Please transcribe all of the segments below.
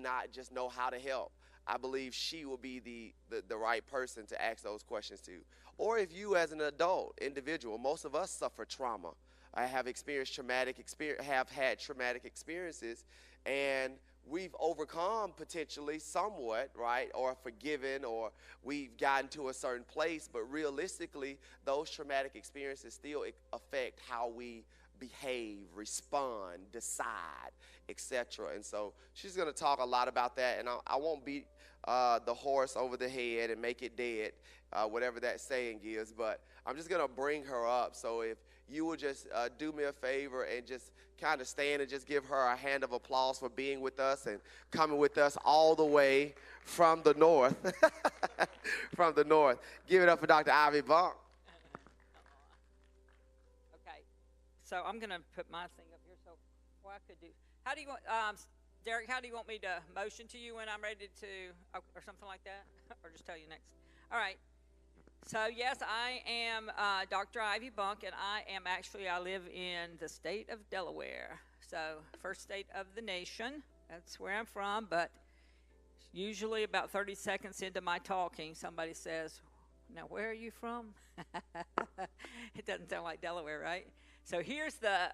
not just know how to help, I believe she will be the right person to ask those questions to. Or if you as an adult individual, most of us suffer trauma. I have experienced have had traumatic experiences, and we've overcome potentially somewhat, right, or forgiven, or we've gotten to a certain place, but realistically, those traumatic experiences still affect how we behave, respond, decide, etc. And so she's going to talk a lot about that, and I won't beat the horse over the head and make it dead, whatever that saying is, but I'm just going to bring her up. So if you will just do me a favor and just kind of stand and just give her a hand of applause for being with us and coming with us all the way from the north. From the north. Give it up for Dr. Ivy Bonk. Okay, so I'm going to put my thing up here so what I could do. How do you want, Derek, how do you want me to motion to you when I'm ready to, or something like that? Or just tell you next? All right. So, yes, I am Dr. Ivy Bonk, and I live in the state of Delaware. So, first state of the nation. That's where I'm from, but usually about 30 seconds into my talking, somebody says, now, where are you from? It doesn't sound like Delaware, right? So, here's I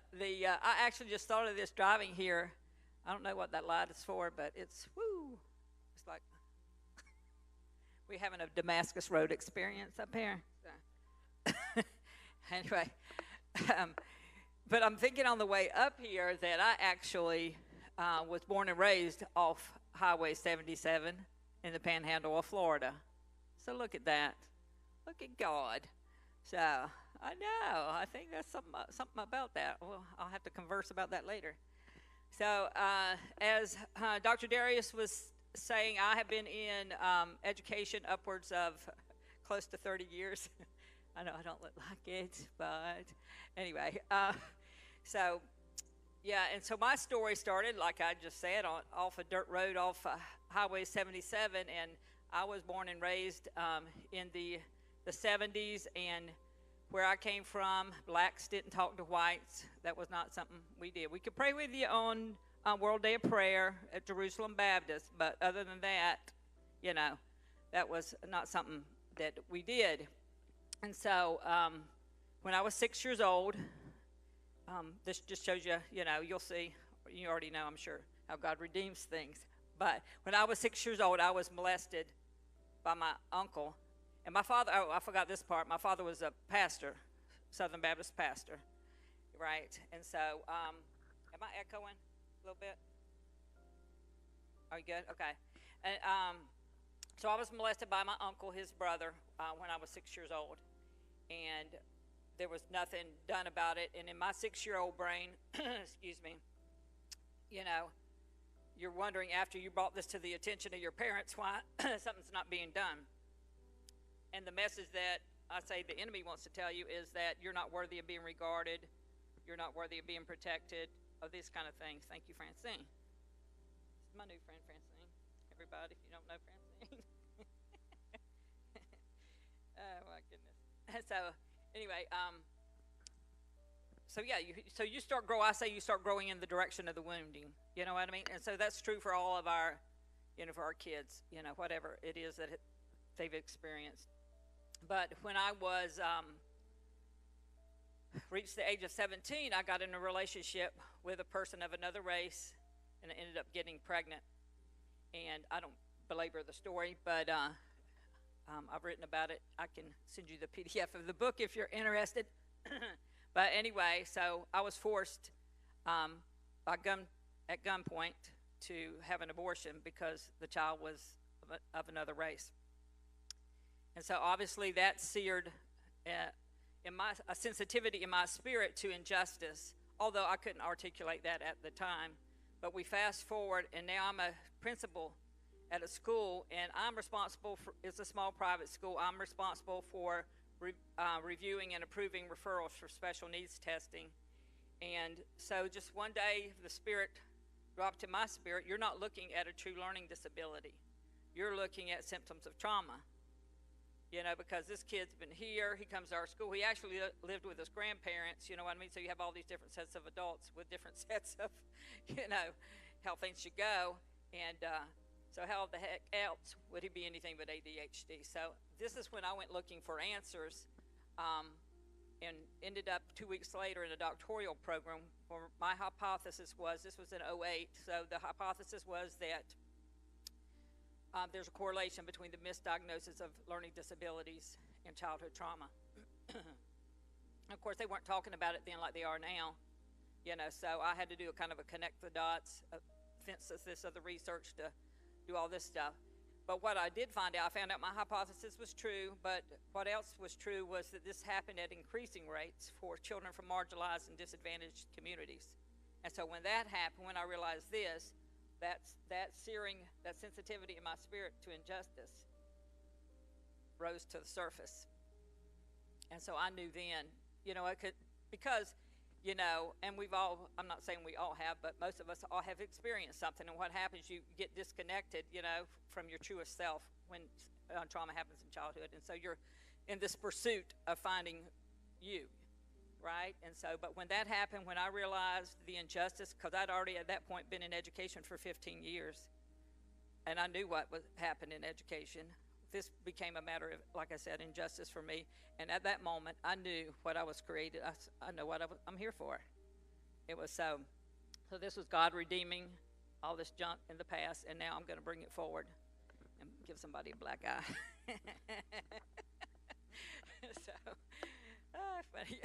actually just started this driving here. I don't know what that light is for, but it's, woo, it's like, we're having a Damascus Road experience up here. So. Anyway, but I'm thinking on the way up here that I actually was born and raised off Highway 77 in the Panhandle of Florida. So look at that. Look at God. So I know. I think there's something about that. Well, I'll have to converse about that later. So as Dr. Darius was saying, I have been in education upwards of close to 30 years. I know I don't look like it, but anyway. So, yeah, and so my story started, like I just said, off a dirt road off Highway 77, and I was born and raised in the 70s, and where I came from, blacks didn't talk to whites. That was not something we did. We could pray with you on World Day of Prayer at Jerusalem Baptist, but other than that, you know, that was not something that we did. And so when I was 6 years old, this just shows you, you know, you'll see, you already know, I'm sure, how God redeems things. But when I was 6 years old, I was molested by my uncle. And my father, oh, I forgot this part. My father was a pastor, Southern Baptist pastor, right? And so, am I echoing a little bit? Are you good? Okay. And so I was molested by my uncle, his brother, when I was 6 years old. And there was nothing done about it. And in my 6-year-old brain, excuse me, you know, you're wondering after you brought this to the attention of your parents why something's not being done. And the message that I say the enemy wants to tell you is that you're not worthy of being regarded, you're not worthy of being protected, of these kind of things. Thank you, Francine. This is my new friend, Francine. Everybody, if you don't know Francine. Oh, my goodness. So, anyway, so yeah, you start growing. I say you start growing in the direction of the wounding. You know what I mean? And so that's true for all of our, you know, for our kids, you know, whatever it is that they've experienced. But when I was reached the age of 17, I got in a relationship with a person of another race, and I ended up getting pregnant. And I don't belabor the story, but I've written about it. I can send you the PDF of the book if you're interested. But anyway, so I was forced at gunpoint to have an abortion because the child was of another race. And so obviously that seared a sensitivity in my spirit to injustice, although I couldn't articulate that at the time. But we fast forward, and now I'm a principal at a school, and I'm responsible for, it's a small private school, I'm responsible for reviewing and approving referrals for special needs testing. And so just one day, the Spirit dropped in my spirit, you're not looking at a true learning disability. You're looking at symptoms of trauma. You know, because this kid's been here, he comes to our school, he actually lived with his grandparents, you know what I mean? So you have all these different sets of adults with different sets of, you know, how things should go. And so how the heck else would he be anything but ADHD? So this is when I went looking for answers, and ended up 2 weeks later in a doctoral program where my hypothesis was, this was in '08, so the hypothesis was that there's a correlation between the misdiagnosis of learning disabilities and childhood trauma. Of course, they weren't talking about it then like they are now, so I had to do a kind of a connect the dots, synthesis of the research to do all this stuff. But what I did find out, I found out my hypothesis was true, but what else was true was that this happened at increasing rates for children from marginalized and disadvantaged communities. And so when that happened, when I realized this, that sensitivity in my spirit to injustice rose to the surface. And so I knew then, it could, because, and we've all, I'm not saying we all have, but most of us all have experienced something. And what happens, you get disconnected, from your truest self when trauma happens in childhood. And so you're in this pursuit of finding you, right? And so, but when that happened, when I realized the injustice, because I'd already at that point been in education for 15 years, and I knew what happened in education, this became a matter of, like I said, injustice for me. And at that moment, I knew what I was created. I know what I'm here for. It was so this was God redeeming all this junk in the past, and now I'm going to bring it forward and give somebody a black eye. Funny.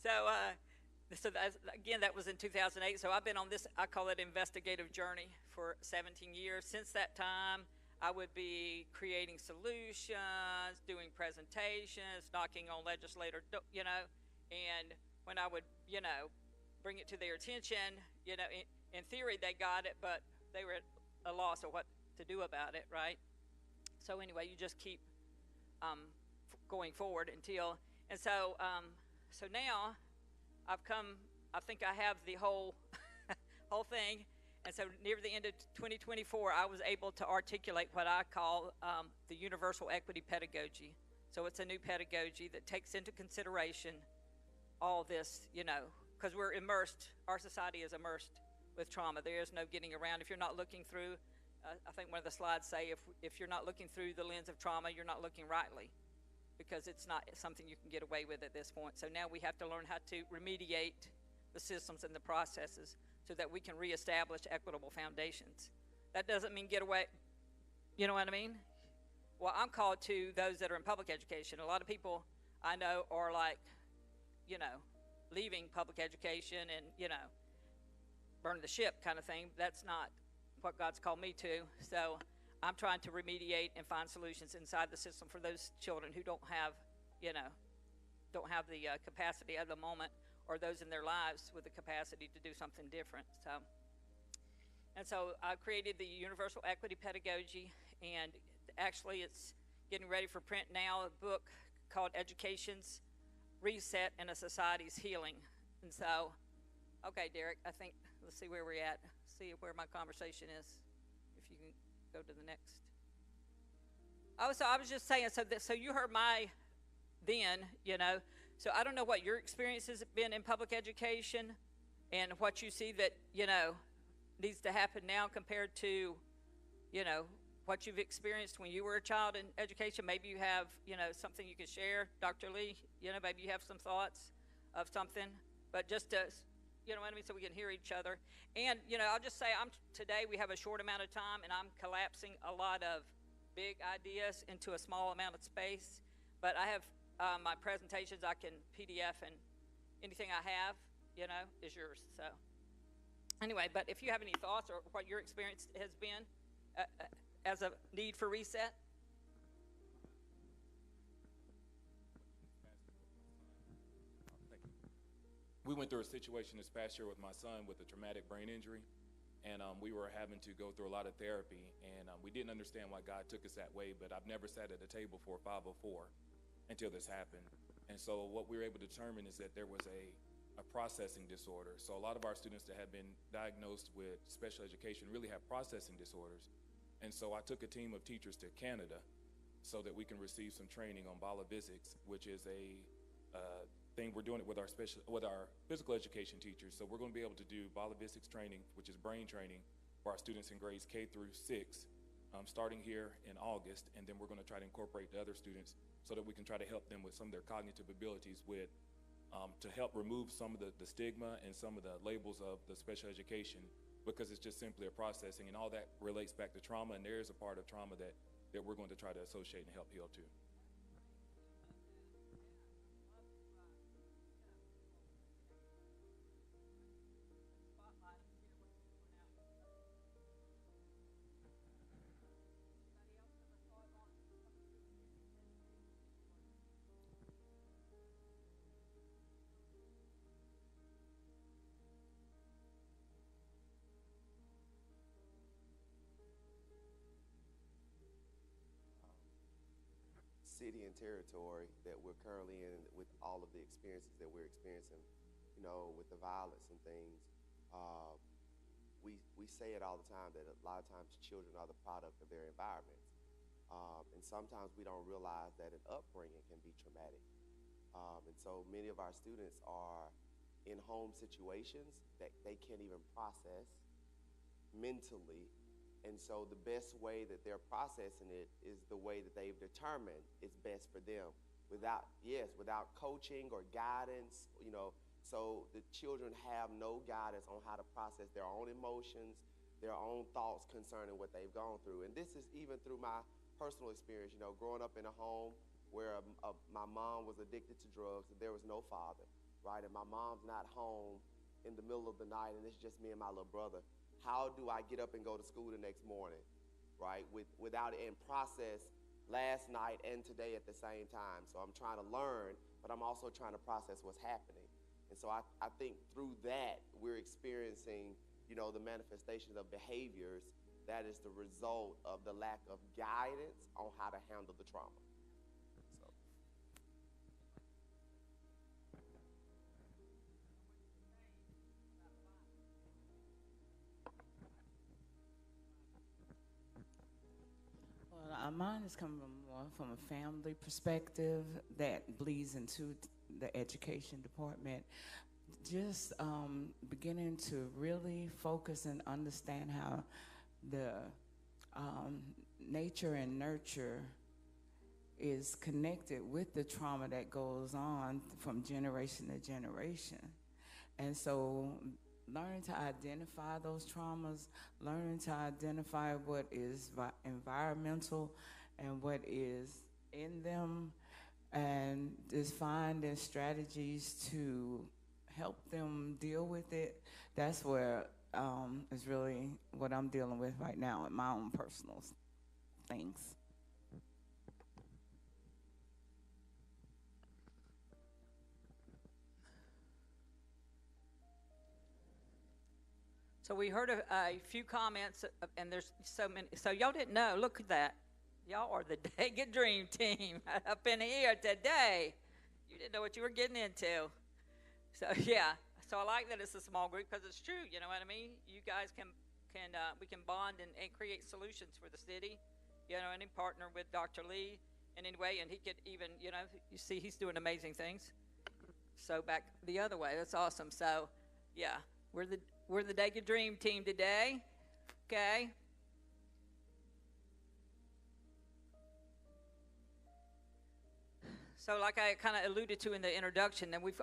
So again, that was in 2008. So I've been on this, I call it investigative journey for 17 years. Since that time, I would be creating solutions, doing presentations, knocking on legislator, and when I would, bring it to their attention, in theory they got it, but they were at a loss of what to do about it, right? So anyway, you just keep going forward until, and so now I've come, I think I have the whole thing. And so near the end of 2024, I was able to articulate what I call the universal equity pedagogy. So it's a new pedagogy that takes into consideration all this, because we're immersed, our society is immersed with trauma. There is no getting around. If you're not looking through, I think one of the slides say, if you're not looking through the lens of trauma, you're not looking rightly, because it's not something you can get away with at this point. So now we have to learn how to remediate the systems and the processes so that we can reestablish equitable foundations. That doesn't mean get away, you know what I mean? Well, I'm called to those that are in public education. A lot of people I know are like, leaving public education and, burn the ship kind of thing. That's not what God's called me to. So I'm trying to remediate and find solutions inside the system for those children who don't have the capacity at the moment, or those in their lives with the capacity to do something different. So I created the Universal Equity Pedagogy, and actually it's getting ready for print now, a book called Education's Reset and a Society's Healing. And so, okay, Derek, I think, let's see where we're at, see where my conversation is, if you can go to the next. Oh, so I was just saying, so you heard my then, so I don't know what your experience has been in public education and what you see that, needs to happen now compared to, what you've experienced when you were a child in education. Maybe you have, something you can share, Dr. Lee, maybe you have some thoughts of something, but just to, you know what I mean, so we can hear each other. And, I'll just say today we have a short amount of time, and I'm collapsing a lot of big ideas into a small amount of space, but I have my presentations I can PDF, and anything I have, is yours. So anyway, but if you have any thoughts or what your experience has been as a need for reset. We went through a situation this past year with my son with a traumatic brain injury, and we were having to go through a lot of therapy, and we didn't understand why God took us that way, but I've never sat at a table for 504 until this happened. And so what we were able to determine is that there was a processing disorder. So a lot of our students that have been diagnosed with special education really have processing disorders. And so I took a team of teachers to Canada so that we can receive some training on biophysics, which is a thing we're doing it with our physical education teachers. So we're going to be able to do biophysics training, which is brain training, for our students in grades K through 6, starting here in August, and then we're going to try to incorporate the other students so that we can try to help them with some of their cognitive abilities with to help remove some of the stigma and some of the labels of the special education, because it's just simply a processing, and all that relates back to trauma, and there is a part of trauma that we're going to try to associate and help heal too. City and territory that we're currently in, with all of the experiences that we're experiencing, with the violence and things, we say it all the time that a lot of times children are the product of their environments, and sometimes we don't realize that an upbringing can be traumatic, and so many of our students are in home situations that they can't even process mentally. And so the best way that they're processing it is the way that they've determined is best for them, without coaching or guidance, so the children have no guidance on how to process their own emotions, their own thoughts concerning what they've gone through. And this is even through my personal experience, growing up in a home where my mom was addicted to drugs and there was no father, right? And my mom's not home in the middle of the night and it's just me and my little brother. How do I get up and go to school the next morning, right, without it, and process last night and today at the same time? So I'm trying to learn, but I'm also trying to process what's happening. And so I think through that, we're experiencing, the manifestations of behaviors that is the result of the lack of guidance on how to handle the trauma. Mine is coming more from a family perspective that bleeds into the education department. Just beginning to really focus and understand how the nature and nurture is connected with the trauma that goes on from generation to generation. And so learning to identify those traumas, learning to identify what is environmental and what is in them, and just finding strategies to help them deal with it. That's where is really what I'm dealing with right now in my own personal things. So we heard a few comments, and there's so many. So y'all didn't know. Look at that. Y'all are the Dega Dream Team up in here today. You didn't know what you were getting into. So yeah. So I like that it's a small group because it's true. You know what I mean? You guys we can bond and create solutions for the city. And partner with Dr. Lee in any way, and he could even, you see he's doing amazing things. So back the other way. That's awesome. So yeah, we're the Dega Dream Team today, okay? So like I kind of alluded to in the introduction, that we've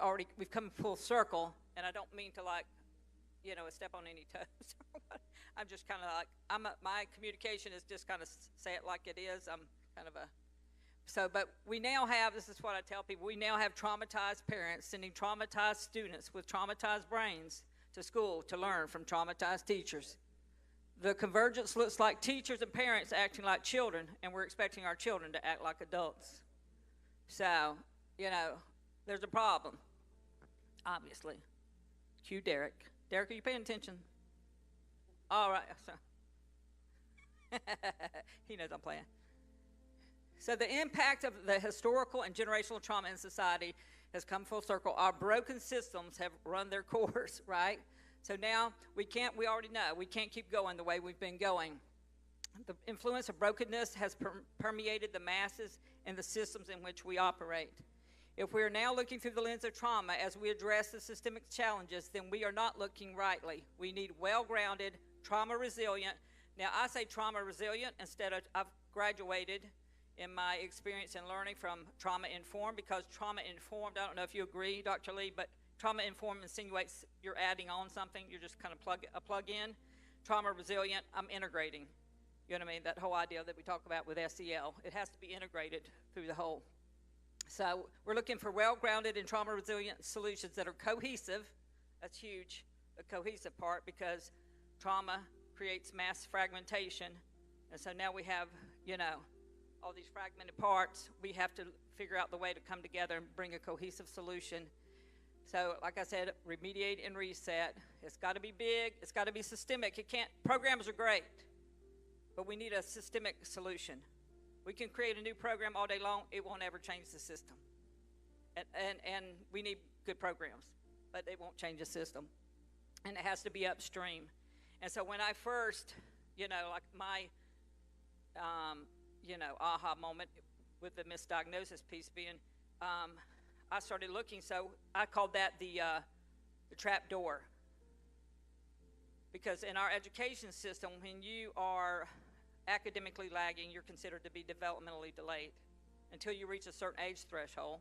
come full circle, and I don't mean to step on any toes. I'm just kind of like, my communication is just kind of say it like it is. I'm kind of but we now have, this is what I tell people, we now have traumatized parents sending traumatized students with traumatized brains to school to learn from traumatized teachers. The convergence looks like teachers and parents acting like children, and we're expecting our children to act like adults. So, there's a problem, obviously. Cue Derek. Derek, are you paying attention? All right. So he knows I'm playing. So the impact of the historical and generational trauma in society has come full circle. Our broken systems have run their course, right? So now we already know, we can't keep going the way we've been going. The influence of brokenness has permeated the masses and the systems in which we operate. If we are now looking through the lens of trauma as we address the systemic challenges, then we are not looking rightly. We need well-grounded, trauma resilient. Now, I say trauma resilient instead of, I've graduated in my experience and learning from trauma informed, because trauma informed, I don't know if you agree, Dr. Lee, but trauma informed insinuates you're adding on something. You're just kind of plug in. Trauma resilient, I'm integrating. You know what I mean? That whole idea that we talk about with SEL, it has to be integrated through the whole. So we're looking for well-grounded and trauma-resilient solutions that are cohesive. That's huge, the cohesive part, because trauma creates mass fragmentation. And so now we have, you know, all these fragmented parts. We have to figure out the way to come together and bring a cohesive solution. So like I said, remediate and reset. It's got to be big. It's got to be systemic. It can't, programs are great, but we need a systemic solution. We can create a new program all day long. It won't ever change the system. And we need good programs, but they won't change the system. And it has to be upstream. And so when I first, you know, like my, you know, aha moment with the misdiagnosis piece being, I started looking, so I called that the trap door. Because in our education system, when you are academically lagging, you're considered to be developmentally delayed until you reach a certain age threshold.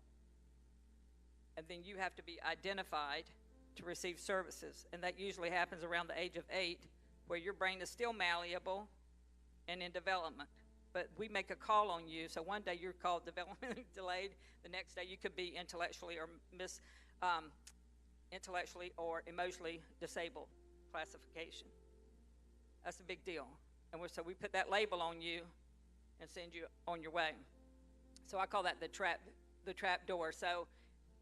And then you have to be identified to receive services. And that usually happens around the age of 8, where your brain is still malleable and in development. But we make a call on you, so one day you're called developmentally delayed, the next day you could be intellectually or emotionally disabled classification. That's a big deal. And so we put that label on you and send you on your way. So I call that the trap door. So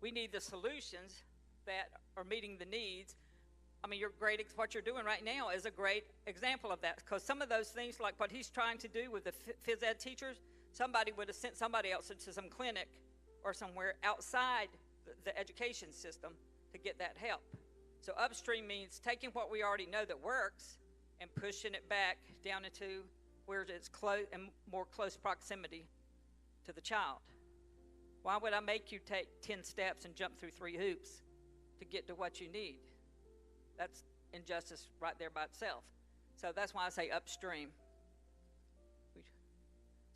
we need the solutions that are meeting the needs. I mean, what you're doing right now is a great example of that, because some of those things, like what he's trying to do with the phys ed teachers, somebody would have sent somebody else into some clinic or somewhere outside the education system to get that help. So upstream means taking what we already know that works and pushing it back down into where it's close and more close proximity to the child. Why would I make you take 10 steps and jump through 3 hoops to get to what you need? That's injustice right there by itself. So that's why I say upstream.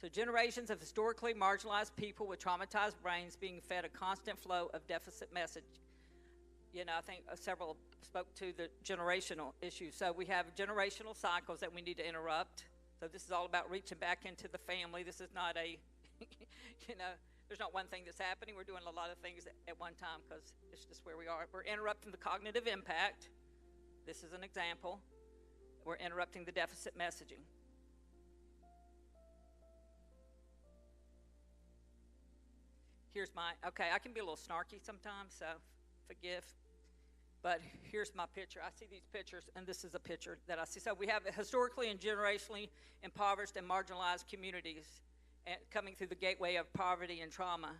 So generations of historically marginalized people with traumatized brains being fed a constant flow of deficit message. You know, I think several spoke to the generational issue. So we have generational cycles that we need to interrupt. So this is all about reaching back into the family. This is not a, you know, there's not one thing that's happening. We're doing a lot of things at one time because it's just where we are. We're interrupting the cognitive impact. This is an example. We're interrupting the deficit messaging. Here's okay, I can be a little snarky sometimes, so forgive. But here's my picture. I see these pictures, and this is a picture that I see. So we have historically and generationally impoverished and marginalized communities coming through the gateway of poverty and trauma.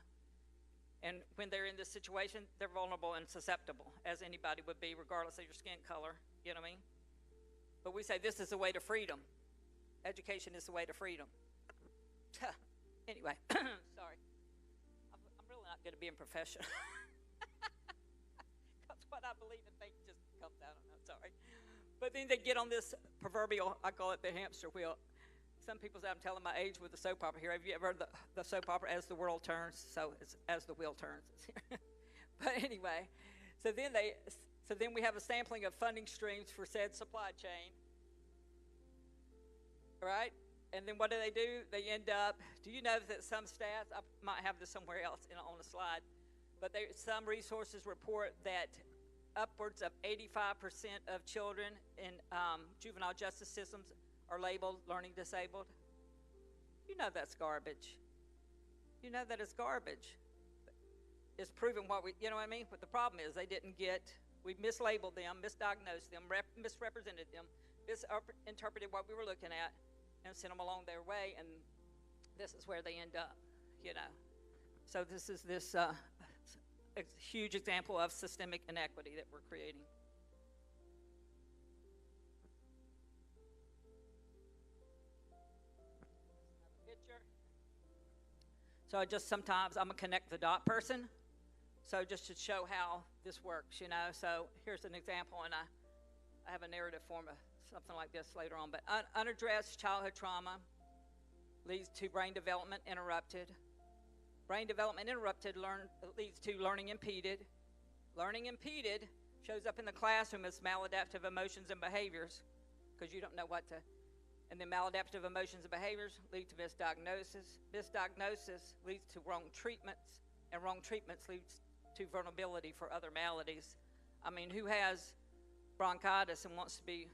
And when they're in this situation, they're vulnerable and susceptible, as anybody would be, regardless of your skin color. You know what I mean? But we say this is the way to freedom. Education is the way to freedom. Anyway, sorry. I'm really not good at being professional. That's what I believe and think just comes out. I don't know, sorry. But then they get on this proverbial, I call it the hamster wheel. Some people say I'm telling my age with the soap opera here. Have you ever heard the soap opera As the World Turns? So it's As the Wheel Turns. But anyway, so then we have a sampling of funding streams for said supply chain. Right? And then what do? They end up, do you know that some stats, I might have this somewhere else on a slide, but some resources report that upwards of 85% of children in juvenile justice systems are labeled learning disabled. You know that's garbage. You know that it's garbage. It's proven you know what I mean? But the problem is we mislabeled them, misdiagnosed them, misrepresented them, misinterpreted what we were looking at, and sent them along their way, and this is where they end up, you know. So this is this huge example of systemic inequity that we're creating. So sometimes I'm a connect the dot person. So just to show how this works, you know. So here's an example, and I have a narrative form of something like this later on. But unaddressed childhood trauma leads to brain development interrupted. Brain development interrupted leads to learning impeded. Learning impeded shows up in the classroom as maladaptive emotions and behaviors because you don't know what to. And then maladaptive emotions and behaviors lead to misdiagnosis. Misdiagnosis leads to wrong treatments, and wrong treatments leads to vulnerability for other maladies. I mean, who has bronchitis and wants to be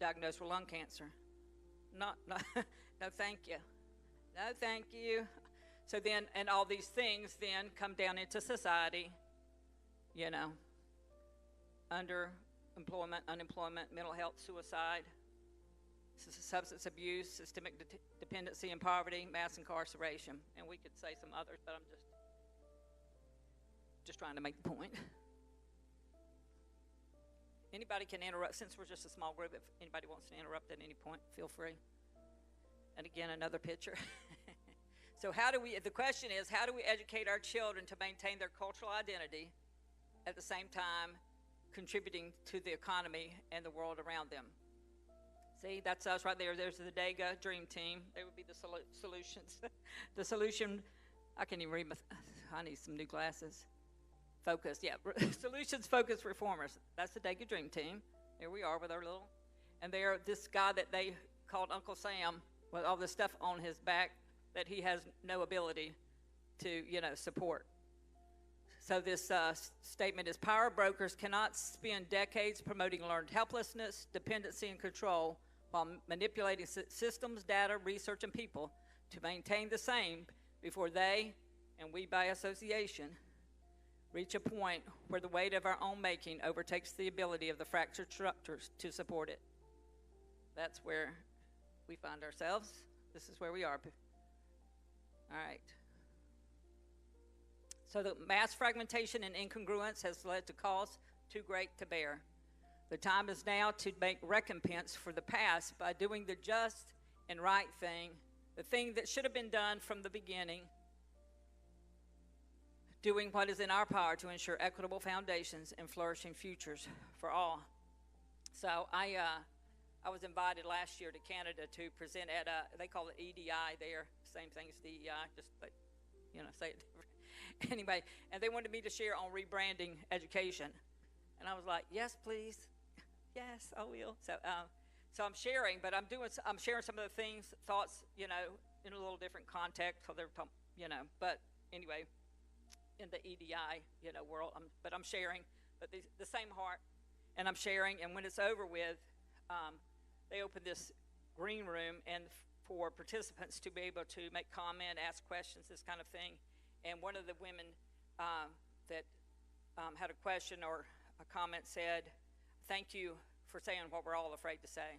diagnosed with lung cancer? No, thank you. No, thank you. So then, and all these things then come down into society, you know, underemployment, unemployment, mental health, suicide, substance abuse, systemic dependency and poverty, mass incarceration. And we could say some others, but I'm just trying to make the point. Anybody can interrupt. Since we're just a small group, if anybody wants to interrupt at any point, feel free. And again, another picture. So the question is, how do we educate our children to maintain their cultural identity at the same time contributing to the economy and the world around them? See, that's us right there. There's the DAGA Dream Team. They would be the solutions. The solution, I can't even read, I need some new glasses. Focus, yeah. Solutions focused reformers. That's the DAGA Dream Team. Here we are with our little, and they're this guy that they called Uncle Sam with all this stuff on his back that he has no ability to, support. So this statement is, power brokers cannot spend decades promoting learned helplessness, dependency, and control while manipulating systems, data, research, and people to maintain the same before they, and we by association, reach a point where the weight of our own making overtakes the ability of the fractured structures to support it. That's where we find ourselves. This is where we are. All right. So the mass fragmentation and incongruence has led to costs too great to bear. The time is now to make recompense for the past by doing the just and right thing, the thing that should have been done from the beginning, doing what is in our power to ensure equitable foundations and flourishing futures for all. So I was invited last year to Canada to present at they call it EDI there, same thing as DEI, just like, say it different. Anyway, and they wanted me to share on rebranding education, and I was like, yes, please, yes, I will. So I'm sharing, but I'm sharing some of the things, thoughts, in a little different context, so they're but anyway, in the EDI, world, but I'm sharing, but the same heart, and I'm sharing, and when it's over with, they open this green room and for participants to be able to make comment, ask questions, this kind of thing. And one of the women that had a question or a comment said, thank you for saying what we're all afraid to say.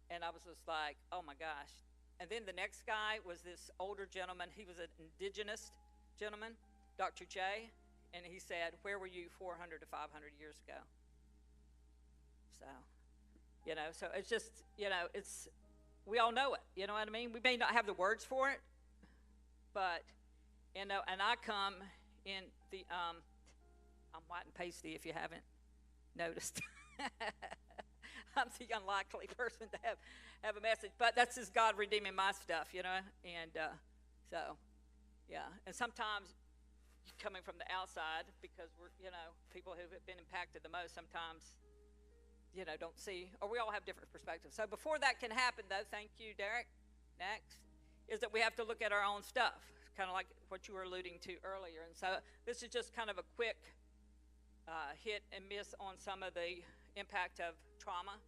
And I was just like, oh my gosh. And then the next guy was this older gentleman. He was an indigenous gentleman, Dr. J. And he said, where were you 400 to 500 years ago? So, so it's just, we all know it. You know what I mean? We may not have the words for it, but, and I come in the, I'm white and pasty if you haven't noticed. I'm the unlikely person to have a message, but that's just God redeeming my stuff, and so, yeah. And sometimes coming from the outside, because we're, people who have been impacted the most sometimes, don't see, or we all have different perspectives. So before that can happen, though, thank you, Derek, next, is that we have to look at our own stuff, kind of like what you were alluding to earlier. And so this is just kind of a quick hit and miss on some of the impact of trauma.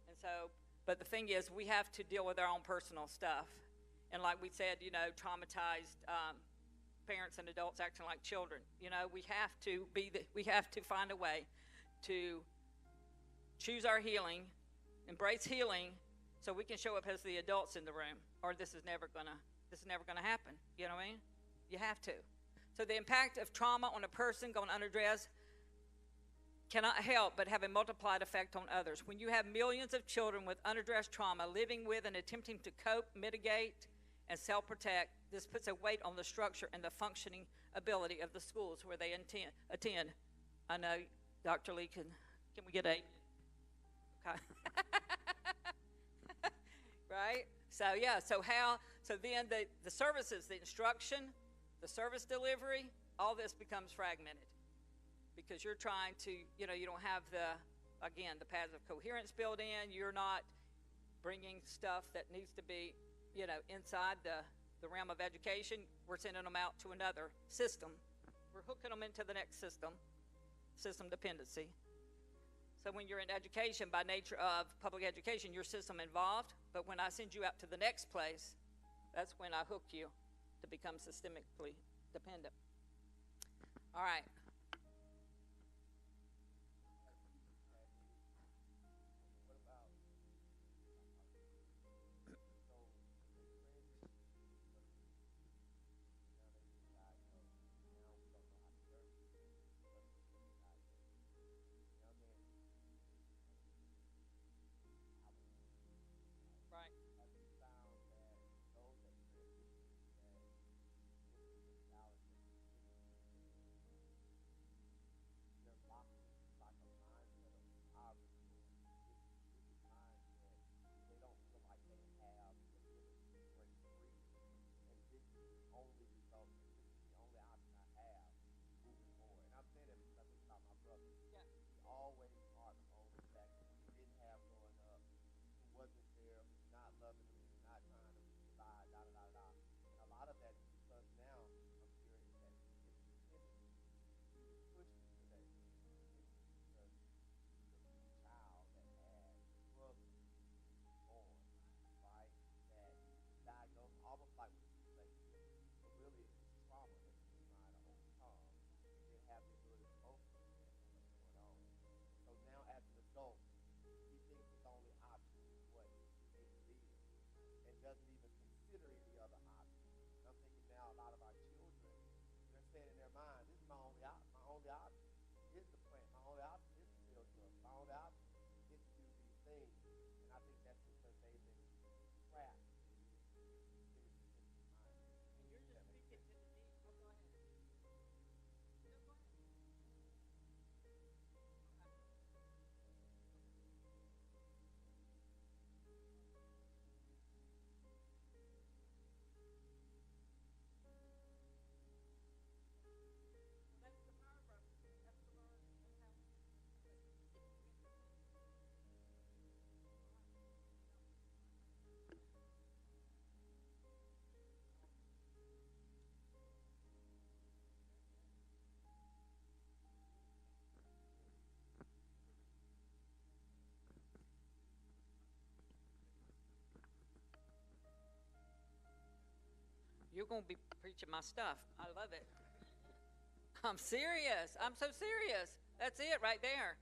And so, but the thing is, we have to deal with our own personal stuff. And like we said, traumatized parents and adults acting like children. We have to find a way to choose our healing, embrace healing, so we can show up as the adults in the room, or this is never gonna happen. You know what I mean? You have to. So the impact of trauma on a person going unaddressed cannot help but have a multiplied effect on others. When you have millions of children with unaddressed trauma living with and attempting to cope, mitigate, and self-protect, this puts a weight on the structure and the functioning ability of the schools where they attend. I know Dr. Lee, can we get a Okay. Right? So yeah, so then the services, the instruction, the service delivery, all this becomes fragmented because you're trying to, you don't have the paths of coherence built in. You're not bringing stuff that needs to be, inside the realm of education. We're sending them out to another system. We're hooking them into the next system dependency. So when you're in education, by nature of public education, your system involved. But when I send you out to the next place, that's when I hook you to become systemically dependent. All right. Right. You're going to be preaching my stuff. I love it. I'm serious. I'm so serious. That's it right there.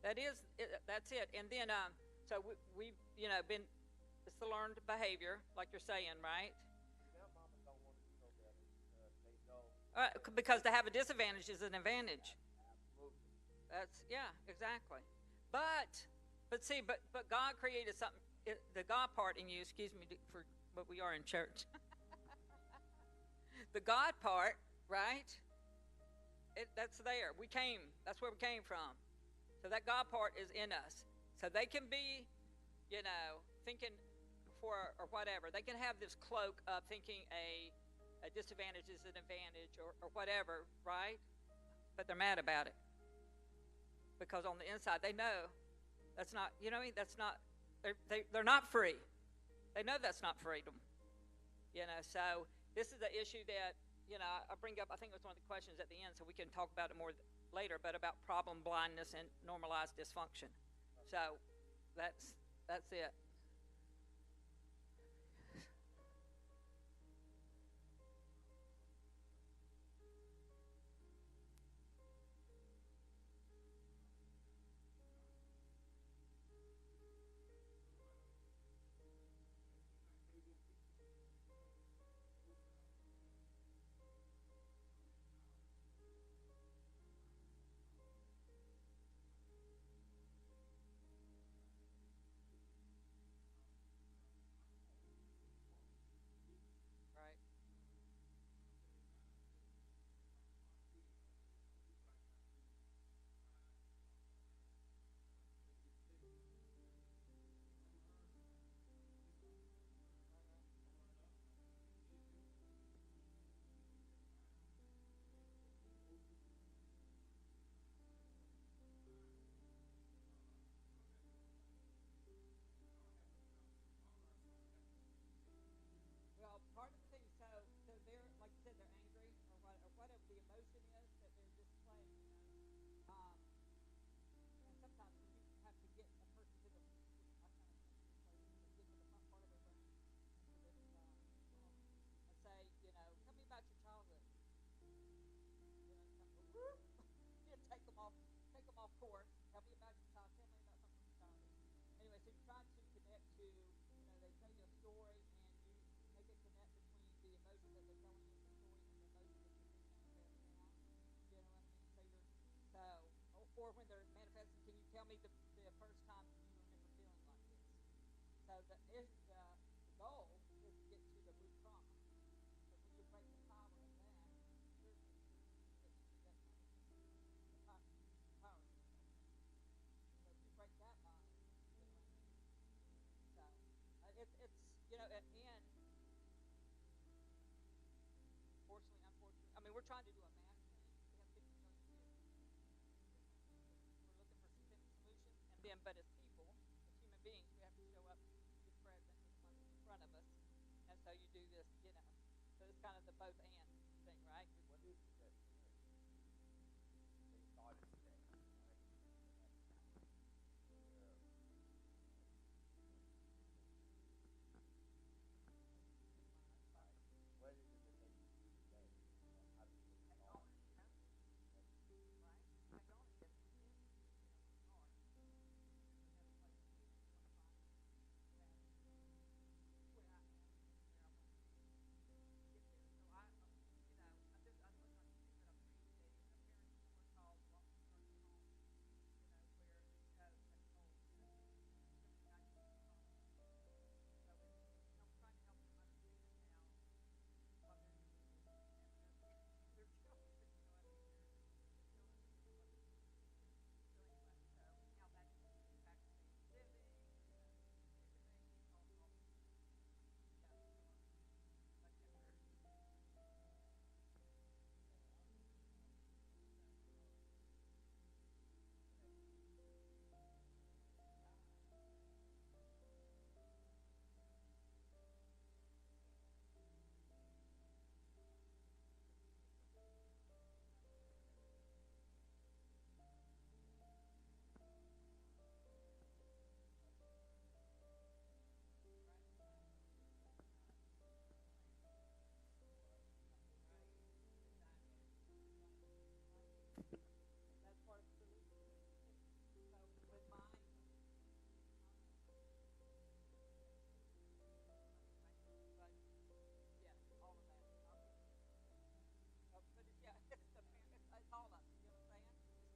That's it. And then, so we've, been, it's the learned behavior, like you're saying, right? Because to have a disadvantage is an advantage. Yeah, exactly. But God created something, the God part in you, excuse me, but we are in church. The God part, right? That's there. That's where we came from. So that God part is in us. So they can be, thinking or whatever. They can have this cloak of thinking a disadvantage is an advantage or whatever, right? But they're mad about it. Because on the inside, they know that's not, that's not, they're not free. They know that's not freedom. So this is the issue that, I bring up. I think it was one of the questions at the end, so we can talk about it more later, but about problem blindness and normalized dysfunction. So that's it. the goal is to get to the root trauma. So when you break the power of that, there's the power. So if you break that line, so it's and unfortunately, I mean, we're trying to do a math thing. We have 50 million kids. We're looking for systemic solutions, and then, but as people, as human beings, we have to show up, be present with what's in front of us, and so you do this, So it's kind of the both and thing, right? What is that community? They thought it's today, right?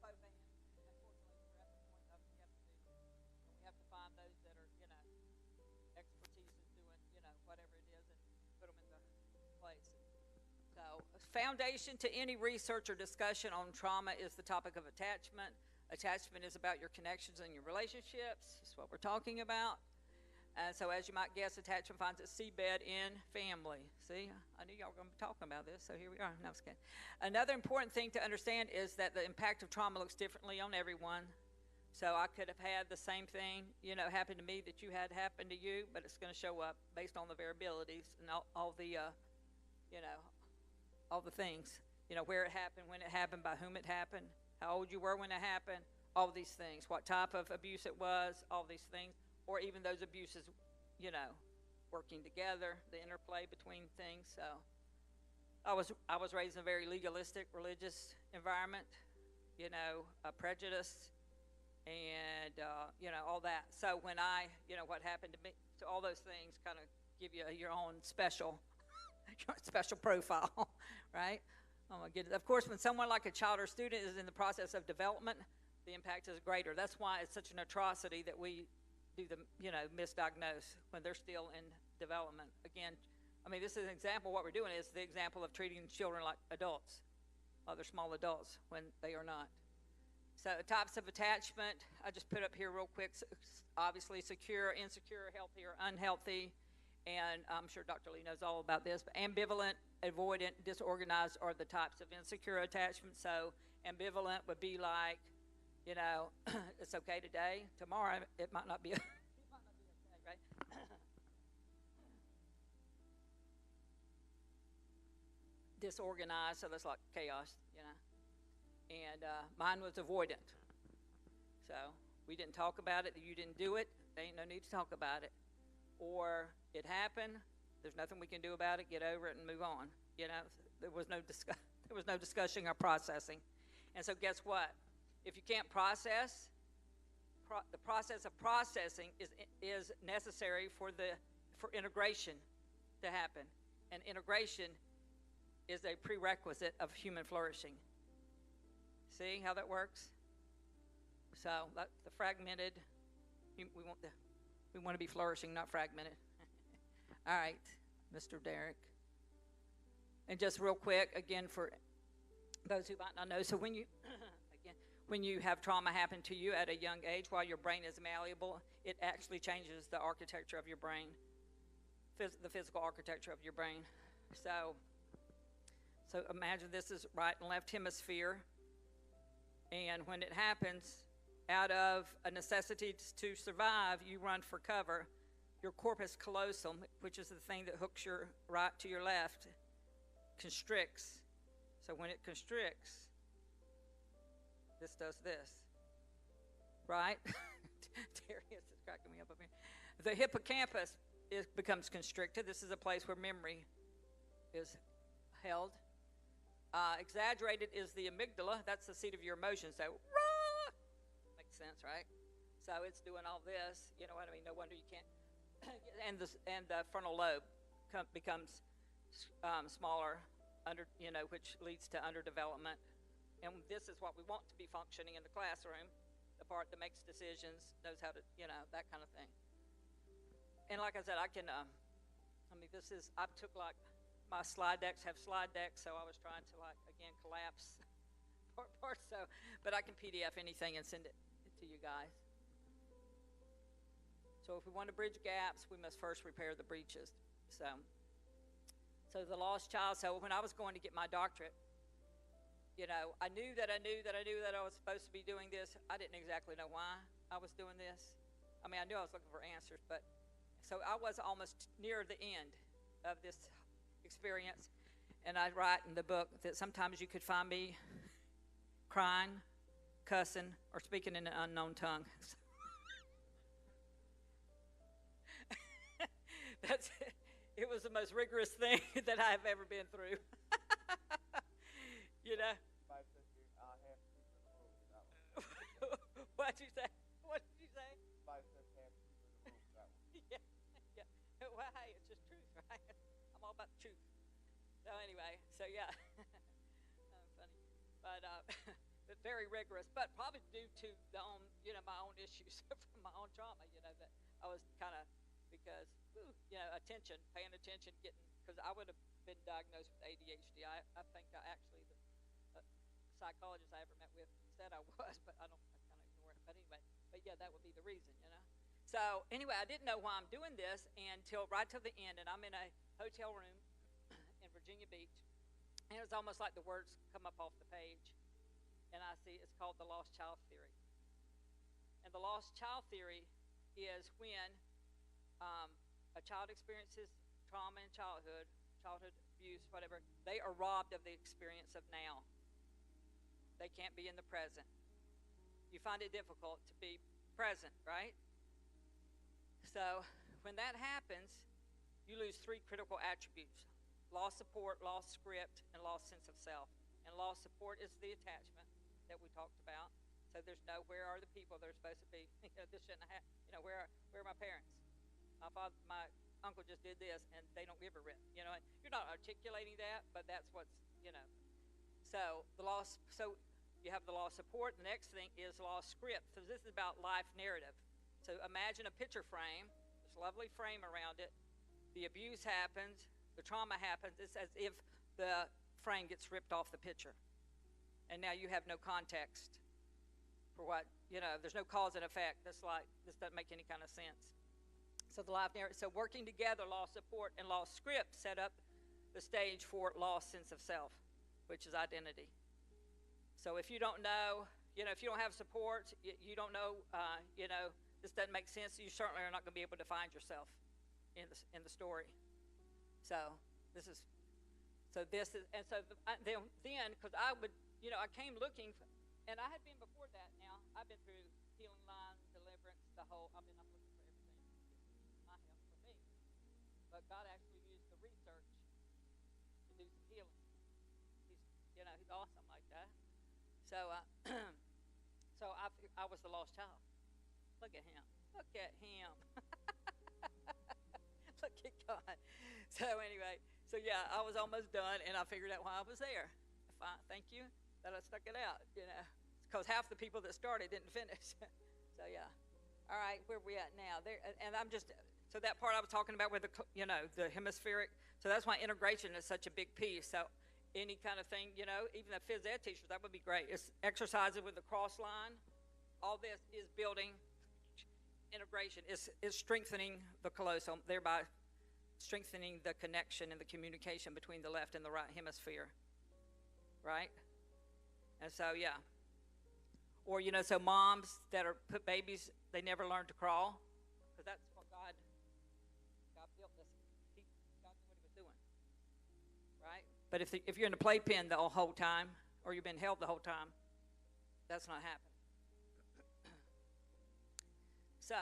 What is it that they need to do today? How do we get started? Those that are, expertise is doing, whatever it is, and put them in the place. So, foundation to any research or discussion on trauma is the topic of attachment. Attachment is about your connections and your relationships. That's what we're talking about. So, as you might guess, attachment finds its seabed in family. See, I knew y'all were going to be talking about this, so here we are. No, I'm just kidding. Another important thing to understand is that the impact of trauma looks differently on everyone. So I could have had the same thing, happen to me that you had happen to you, but it's going to show up based on the variabilities and all the, all the things, where it happened, when it happened, by whom it happened, how old you were when it happened, all these things, what type of abuse it was, all these things, or even those abuses, working together, the interplay between things. So I was raised in a very legalistic, religious environment, prejudice. And, all that. So when what happened to me, so all those things kind of give you your own special profile, right? Oh my goodness. Of course, when someone like a child or student is in the process of development, the impact is greater. That's why it's such an atrocity that we do the, misdiagnose when they're still in development. Again, I mean, this is an example. What we're doing is the example of treating children like adults, other small adults, when they are not. So types of attachment, I just put up here real quick. Obviously secure, insecure, healthy, or unhealthy. And I'm sure Dr. Lee knows all about this. But ambivalent, avoidant, disorganized are the types of insecure attachment. So ambivalent would be like, it's okay today. Tomorrow it might not be, it might not be okay, right? Disorganized, so that's like chaos, And mine was avoidant. So we didn't talk about it. You didn't do it. There ain't no need to talk about it. Or it happened. There's nothing we can do about it. Get over it and move on. There was no discussion or processing. And so guess what? If you can't process, the process of processing is necessary for integration to happen. And integration is a prerequisite of human flourishing. See how that works? So the fragmented, we want the We want to be flourishing, not fragmented. All right, Mr. Derek. And just real quick, again, for those who might not know, so when you, again, when you have trauma happen to you at a young age, while your brain is malleable, it actually changes the architecture of your brain, the physical architecture of your brain. So imagine this is right and left hemisphere, and when it happens, out of a necessity to survive, you run for cover. Your corpus callosum, which is the thing that hooks your right to your left, constricts. So when it constricts, this does this, right? Darius is cracking me up here. The hippocampus becomes constricted. This is a place where memory is held. Exaggerated is the amygdala. That's the seat of your emotions. So, makes sense, right? So it's doing all this. You know what I mean? No wonder you can't. And the frontal lobe becomes smaller, which leads to underdevelopment. And this is what we want to be functioning in the classroom, the part that makes decisions, knows how to, that kind of thing. And like I said, I took like, my slide decks have slide decks, so I was trying to again, collapse parts, but I can PDF anything and send it to you guys. So if we want to bridge gaps, we must first repair the breaches. So the lost child, so when I was going to get my doctorate, I knew that I was supposed to be doing this. I didn't exactly know why I was doing this. I mean, I knew I was looking for answers, but so I was almost near the end of this experience, and I write in the book that sometimes you could find me crying, cussing, or speaking in an unknown tongue. It was the most rigorous thing that I have ever been through. What'd you say? What did you say? Yeah. Well, hey, it's just truth, right? I'm all about the truth. So anyway, yeah. Funny. But very rigorous, but probably due to my own issues from my own trauma, that I was kind of, because, paying attention, because I would have been diagnosed with ADHD. I think the psychologist I ever met with said I was, but I kind of ignore it. But anyway, yeah, that would be the reason, So anyway, I didn't know why I'm doing this until right till the end, and I'm in a hotel room in Virginia Beach, and it was almost like the words come up off the page, and I see it's called the lost child theory. And the lost child theory is when a child experiences trauma in childhood abuse, whatever, they are robbed of the experience of now. They can't be in the present. You find it difficult to be present, right? So when that happens, you lose three critical attributes: lost support, lost script, and lost sense of self. And lost support is the attachment that we talked about. So there's where are the people that are supposed to be? This shouldn't have happened. Where are my parents? My uncle just did this, and they don't give a rip. You're not articulating that, but that's what's, So you have the lost support. The next thing is lost script. So this is about life narrative. So imagine a picture frame, this lovely frame around it. The abuse happens, the trauma happens. It's as if the frame gets ripped off the picture. And now you have no context for what, there's no cause and effect. This doesn't make any kind of sense. So the life narrative, so working together, lost support and lost script set up the stage for lost sense of self, which is identity. So if you don't know, if you don't have support, you don't know, this doesn't make sense, you certainly are not going to be able to find yourself in the story. So then, because I would, I came looking, and I had been before that. Now I've been through healing line, deliverance, I'm looking for everything, my help for me. But God actually used the research to do some healing. He's awesome like that. So, I was the lost child. Look at him. Look at him. Look at God. So anyway, I was almost done, and I figured out why I was there. Thank you that I stuck it out, because half the people that started didn't finish. So yeah. All right, where we at now? There, and I'm just, so that part I was talking about with the, the hemispheric, so that's why integration is such a big piece. So any kind of thing, even a phys ed teacher, that would be great. It's exercises with the cross line. All this is building integration. It's strengthening the callosum, thereby strengthening the connection and the communication between the left and the right hemisphere, right? And so, yeah. Or, so moms that put babies, they never learn to crawl, because that's what God built this. God knew what he was doing, right? But if you're in a playpen the whole time, or you've been held the whole time, that's not happening. So,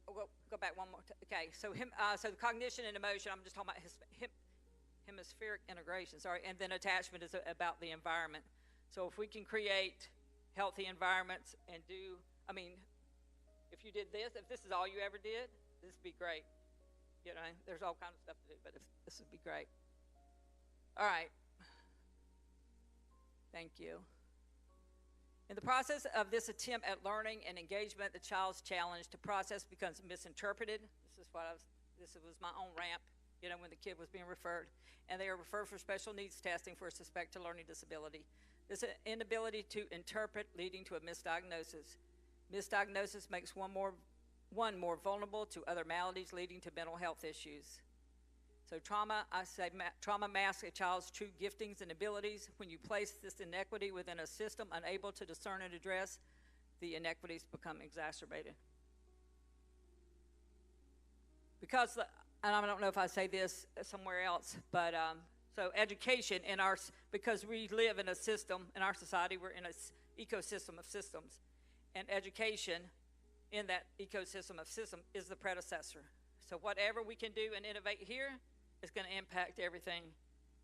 we'll go back one more time. Okay, so so the cognition and emotion, I'm just talking about hemispheric integration, and then attachment is about the environment. So if we can create healthy environments and if you did this, if this is all you ever did, this would be great. There's all kinds of stuff to do, but this would be great. All right. Thank you. In the process of this attempt at learning and engagement, the child's challenge to process becomes misinterpreted. This was my own ramp, when the kid was being referred. And they are referred for special needs testing for a suspected learning disability. This inability to interpret leading to a misdiagnosis. Misdiagnosis makes one more vulnerable to other maladies leading to mental health issues. So trauma masks a child's true giftings and abilities. When you place this inequity within a system unable to discern and address, the inequities become exacerbated. Because, and I don't know if I say this somewhere else, but so education because we live in a system, in our society, we're in an ecosystem of systems. And education in that ecosystem of systems is the predecessor. So whatever we can do and innovate here is going to impact everything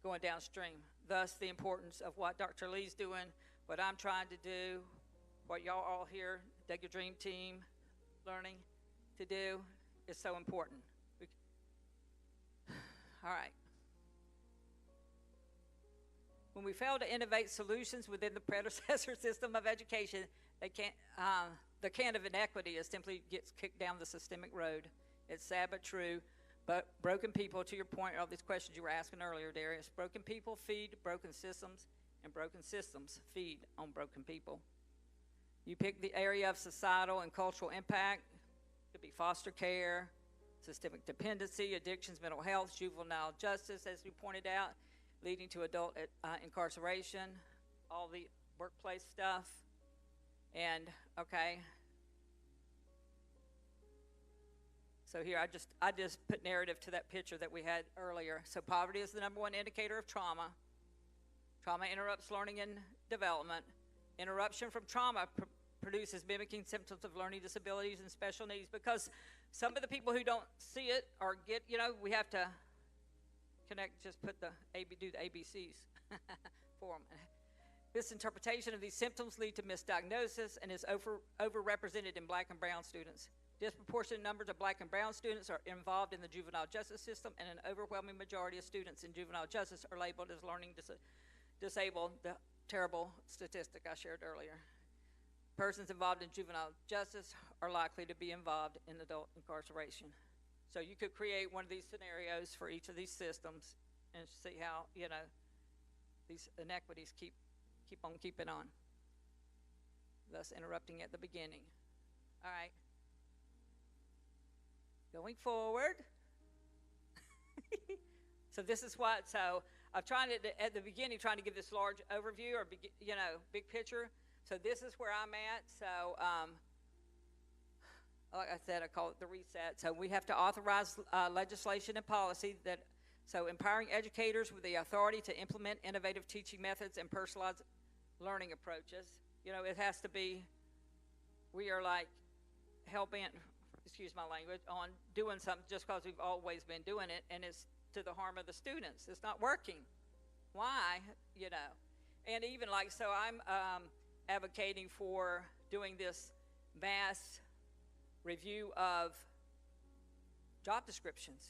going downstream. Thus, the importance of what Dr. Lee's doing, what I'm trying to do, what y'all all here, Dig Your Dream Team, learning to do is so important. All right. When we fail to innovate solutions within the predecessor system of education, the can of inequity simply gets kicked down the systemic road. It's sad but true. But broken people, to your point, all these questions you were asking earlier, Darius, broken people feed broken systems, and broken systems feed on broken people. You pick the area of societal and cultural impact. It could be foster care, systemic dependency, addictions, mental health, juvenile justice, as we pointed out, leading to adult incarceration, all the workplace stuff. And, okay. So here, I just put narrative to that picture that we had earlier. So poverty is the #1 indicator of trauma. Trauma interrupts learning and development. Interruption from trauma produces mimicking symptoms of learning disabilities and special needs, because some of the people who don't see it or get, we have to connect, just put do the ABCs for them. Misinterpretation of these symptoms lead to misdiagnosis and is overrepresented in black and brown students. Disproportionate numbers of black and brown students are involved in the juvenile justice system, and an overwhelming majority of students in juvenile justice are labeled as learning disabled, the terrible statistic I shared earlier. Persons involved in juvenile justice are likely to be involved in adult incarceration. So you could create one of these scenarios for each of these systems and see how, these inequities keep on keeping on, thus interrupting at the beginning. All right. Going forward. So this is what, I've tried to, at the beginning, trying to give this large overview or, big picture. So this is where I'm at. So, like I said, I call it the reset. So we have to authorize legislation and policy so empowering educators with the authority to implement innovative teaching methods and personalized learning approaches. It has to be, we are like hell-bent, excuse my language, on doing something just because we've always been doing it, and it's to the harm of the students. It's not working. Why? And even so I'm advocating for doing this mass review of job descriptions.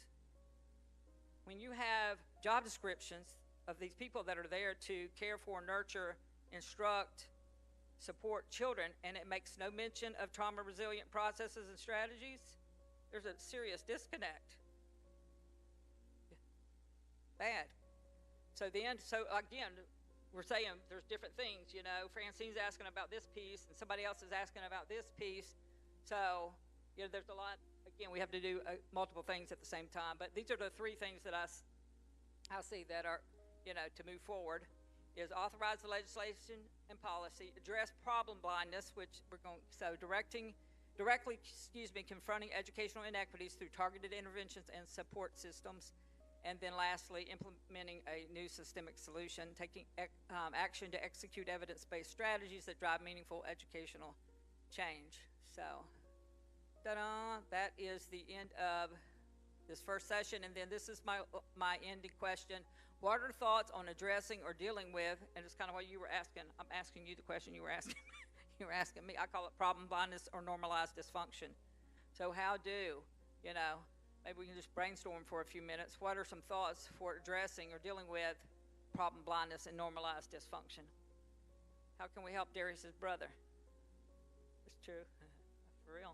When you have job descriptions of these people that are there to care for, nurture, instruct support children, and it makes no mention of trauma resilient processes and strategies, there's a serious disconnect. Bad. So again, we're saying there's different things, you know. Francine's asking about this piece, and somebody else is asking about this piece. So, you know, there's a lot. Again, we have to do multiple things at the same time. But these are the three things that I see that are, you know, to move forward, is authorize the legislation and policy, address problem blindness, which we're going, so directly, confronting educational inequities through targeted interventions and support systems. And then lastly, implementing a new systemic solution, taking action to execute evidence-based strategies that drive meaningful educational change. So, ta-da, that is the end of this first session. And then this is my ending question. What are thoughts on addressing or dealing with, and it's kind of what you were asking, I'm asking you the question you were asking, you were asking me, I call it problem blindness or normalized dysfunction. So how do, you know, maybe we can just brainstorm for a few minutes. What are some thoughts for addressing or dealing with problem blindness and normalized dysfunction? How can we help Darius's brother? It's true, for real.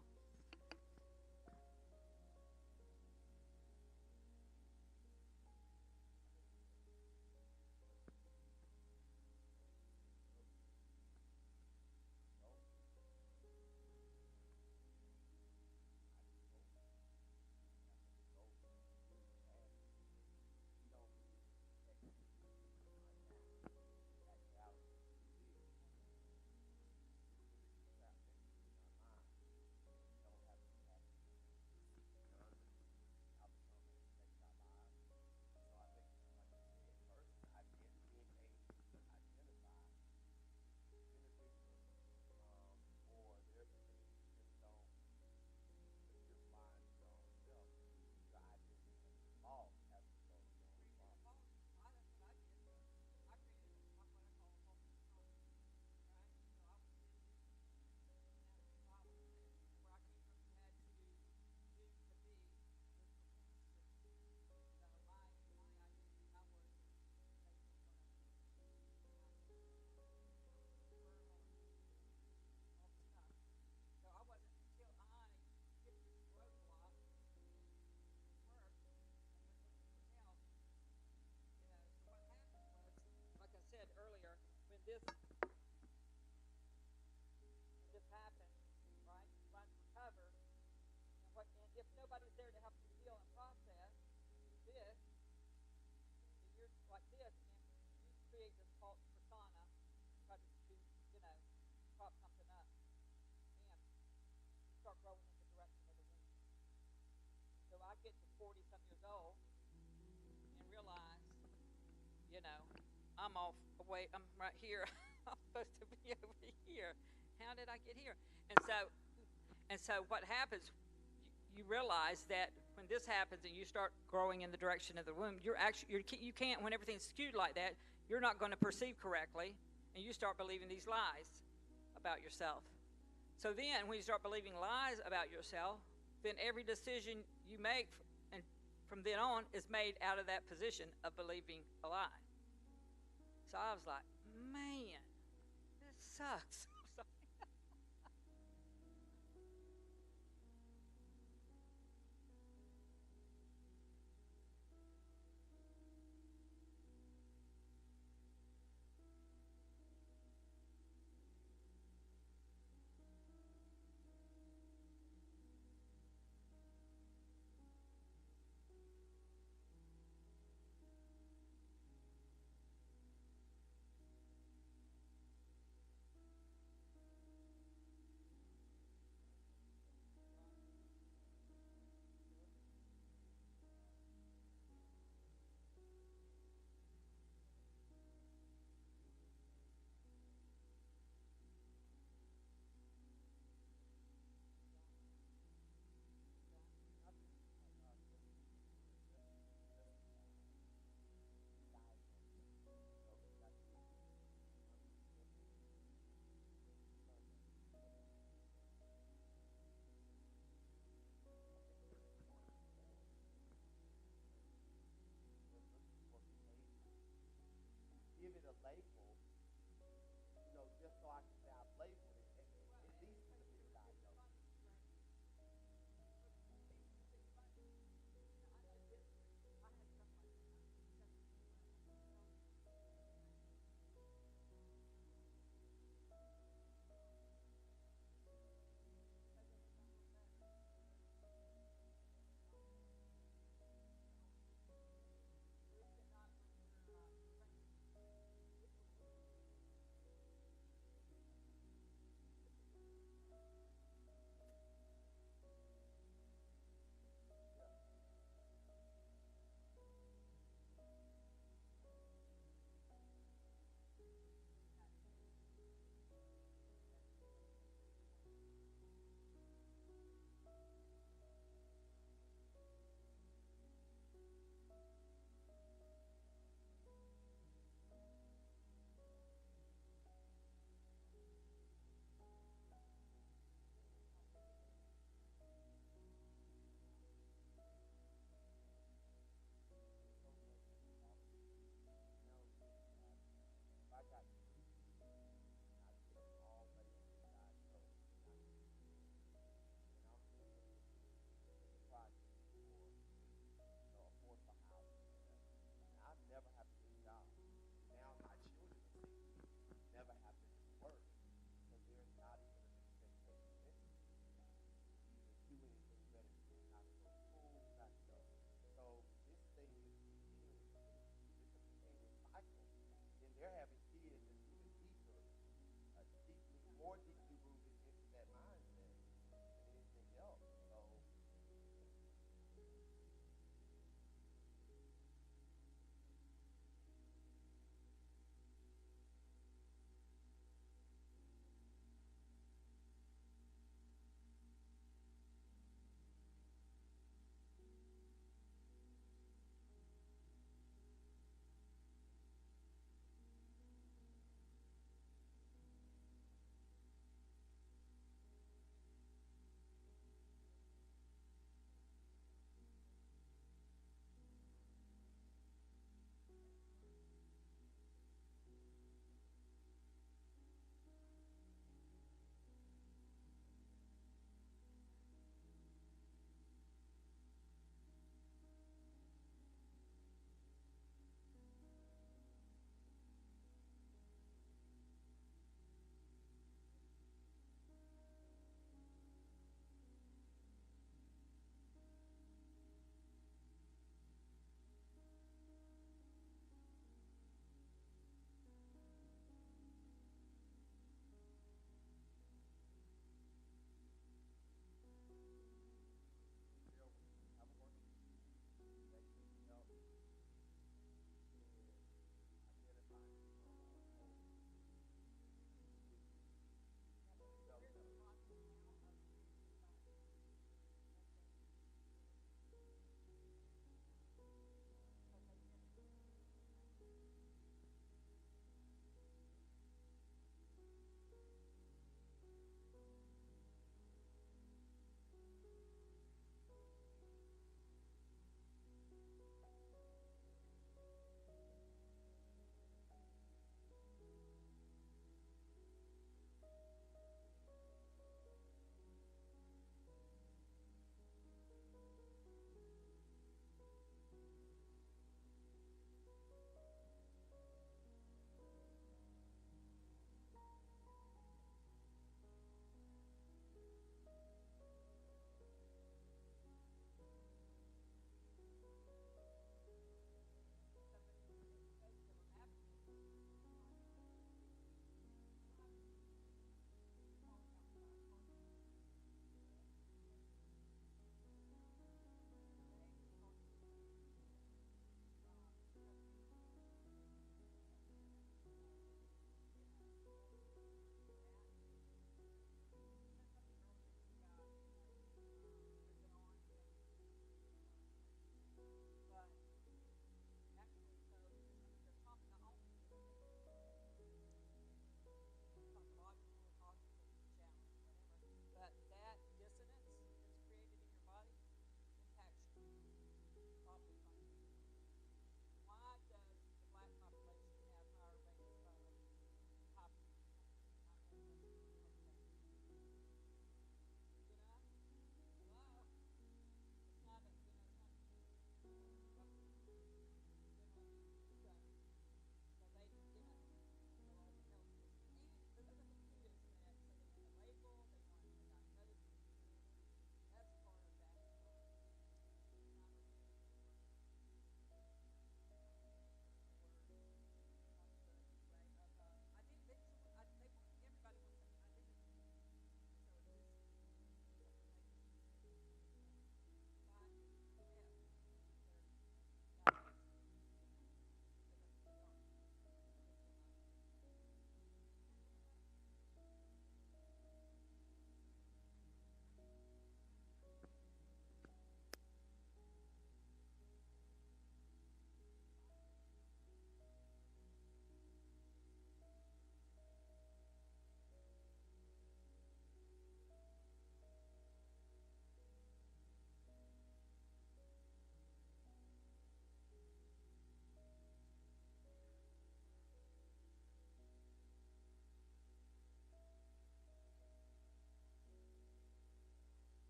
This happened, right? Trying to recover, and if nobody's there to help you heal and process this, you're like this, and you create this false persona, try to, you know, prop something up, and you start growing in the direction of the wind. So I get to 40-some years old and realize, you know, I'm off away. I'm right here. I'm supposed to be over here. How did I get here? And so what happens? You realize that when this happens and you start growing in the direction of the womb, you can't, when everything's skewed like that, you're not going to perceive correctly, and you start believing these lies about yourself. So then, when you start believing lies about yourself, then every decision you make, and from then on, is made out of that position of believing a lie. So I was like, man, this sucks.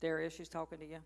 Darius, she's talking to you.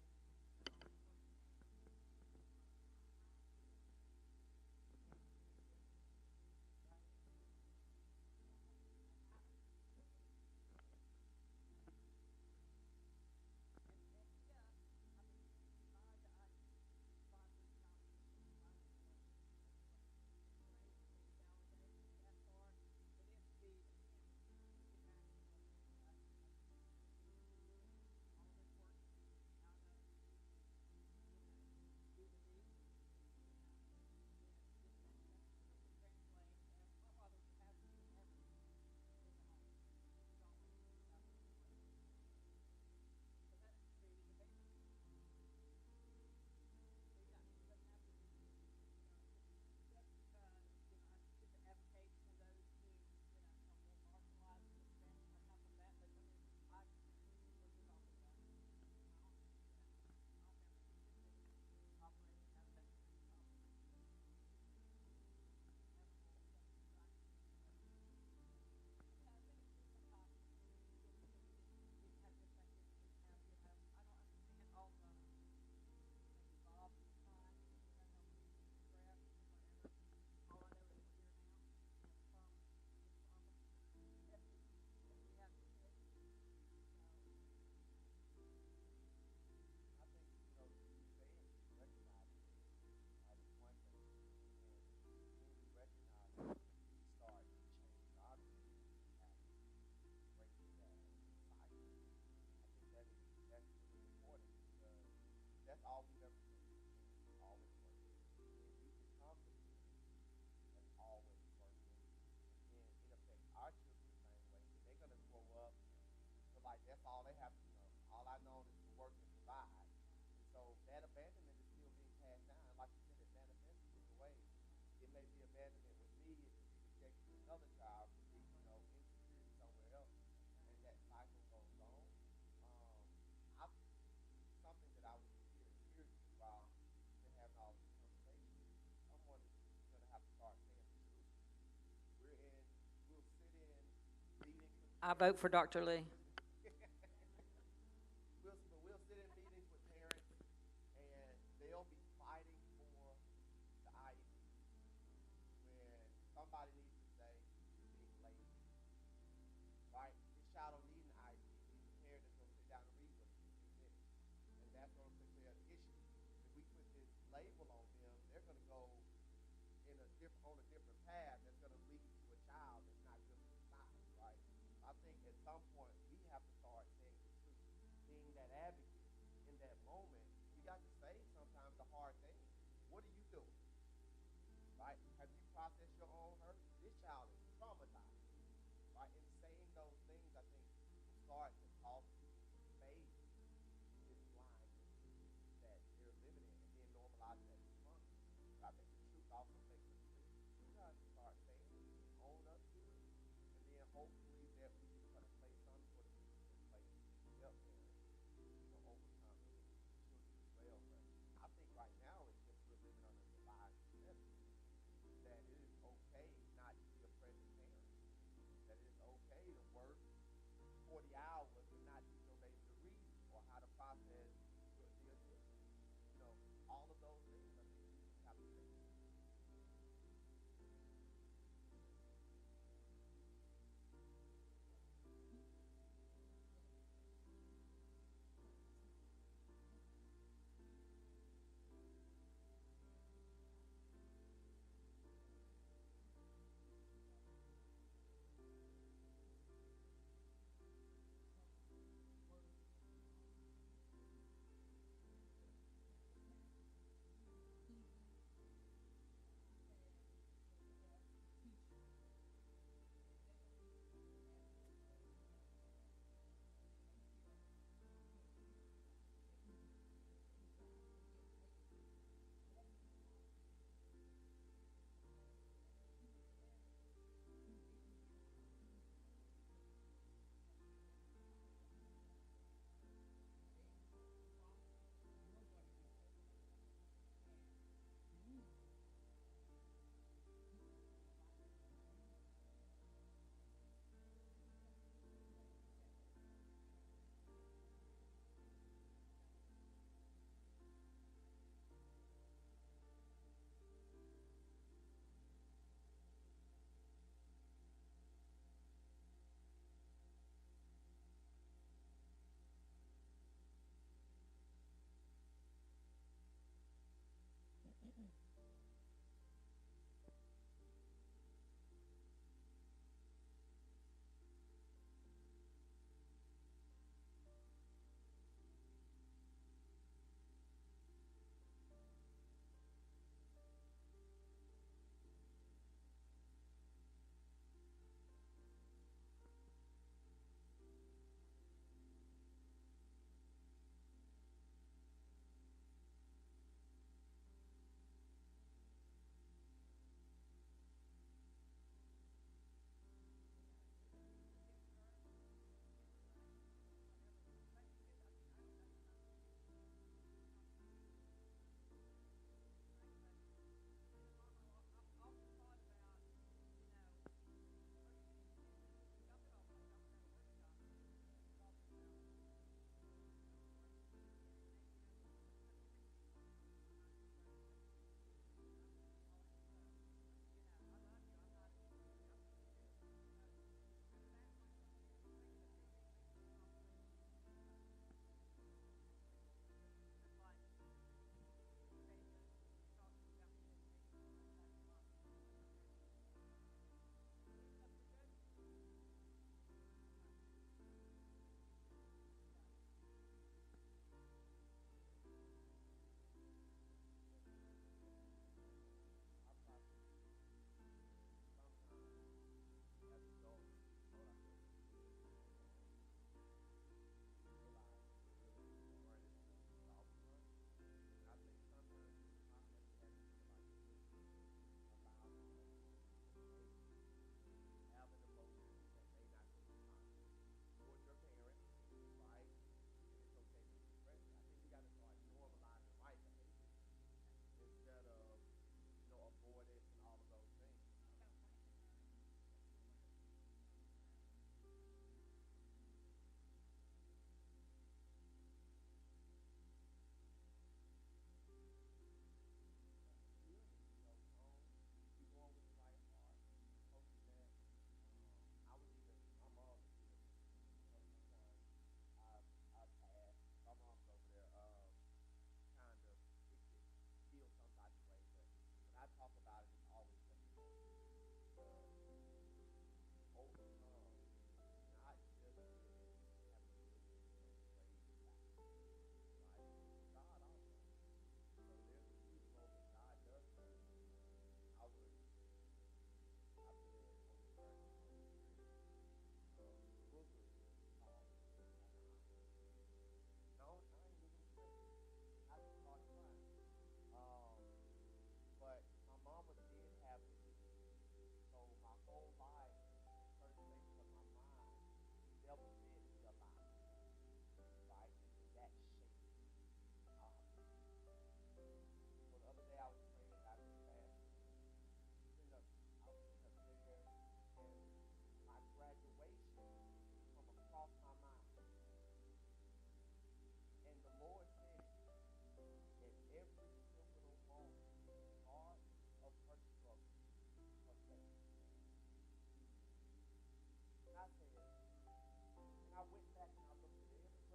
I vote for Dr. Lee.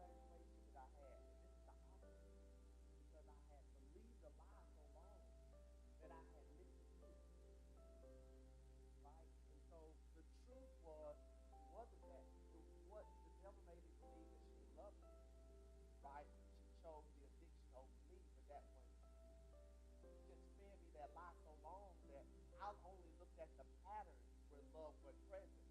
evaluation that I had, and this is the opposite, because I had believed a lie so long that I had listened to it, right? And so the truth wasn't that. What the devil made me believe that she didn't love me, right? She chose the addiction over me for that point. He just fed me that lie so long that I only looked at the patterns where love was present,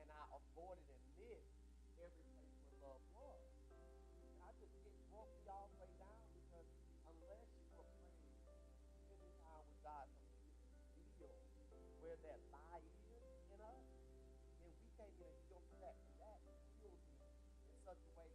and I avoided and missed every place where love was. And it broke me all the way down, because unless you are praying, spending time with God so He can reveal where that lie is in us, then we can't get a heal from that. And that healed me in such a way